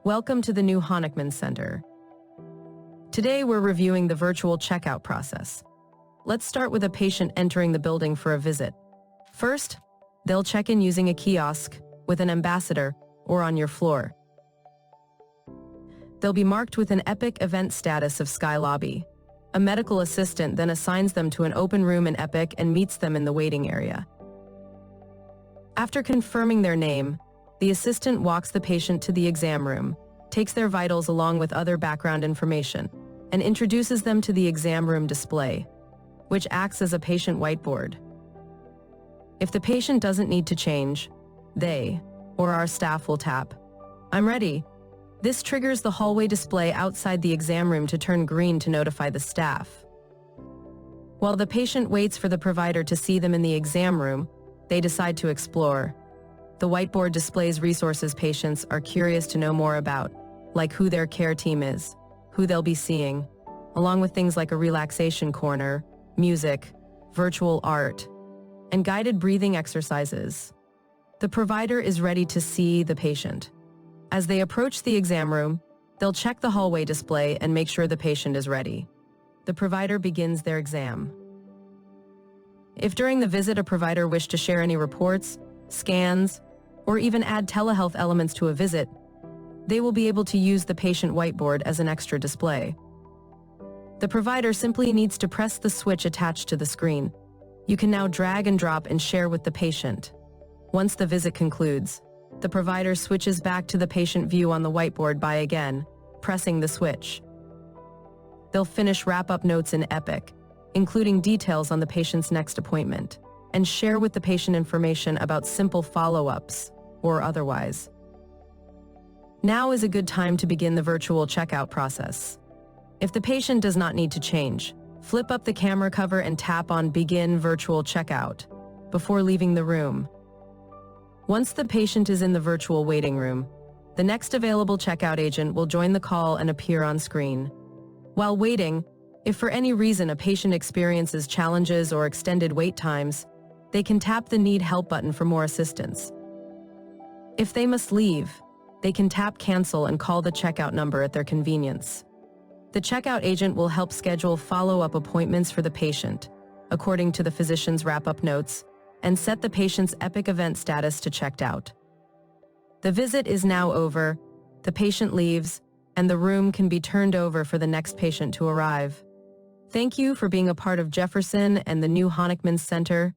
Welcome to the new Honickman Center. Today we're reviewing the virtual checkout process. Let's start with a patient entering the building for a visit. First, they'll check in using a kiosk with an ambassador or on your floor. They'll be marked with an Epic event status of Sky Lobby. A medical assistant then assigns them to an open room in Epic and meets them in the waiting area. After confirming their name, the assistant walks the patient to the exam room, takes their vitals along with other background information, and introduces them to the exam room display, which acts as a patient whiteboard. If the patient doesn't need to change, they, or our staff will tap, "I'm ready." This triggers the hallway display outside the exam room to turn green to notify the staff. While the patient waits for the provider to see them in the exam room, they decide to explore. The whiteboard displays resources patients are curious to know more about, like who their care team is, who they'll be seeing, along with things like a relaxation corner, music, virtual art, and guided breathing exercises. The provider is ready to see the patient. As they approach the exam room, they'll check the hallway display and make sure the patient is ready. The provider begins their exam. If during the visit a provider wished to share any reports, scans, or even add telehealth elements to a visit, they will be able to use the patient whiteboard as an extra display. The provider simply needs to press the switch attached to the screen. You can now drag and drop and share with the patient. Once the visit concludes, the provider switches back to the patient view on the whiteboard by again pressing the switch. They'll finish wrap-up notes in Epic, including details on the patient's next appointment, and share with the patient information about simple follow-ups or otherwise. Now is a good time to begin the virtual checkout process. If the patient does not need to change, flip up the camera cover and tap on Begin Virtual Checkout before leaving the room. Once the patient is in the virtual waiting room, the next available checkout agent will join the call and appear on screen. While waiting, if for any reason a patient experiences challenges or extended wait times, they can tap the Need Help button for more assistance. If they must leave, they can tap Cancel and call the checkout number at their convenience. The checkout agent will help schedule follow-up appointments for the patient, according to the physician's wrap-up notes, and set the patient's Epic event status to checked out. The visit is now over, the patient leaves, and the room can be turned over for the next patient to arrive. Thank you for being a part of Jefferson and the new Honickman Center.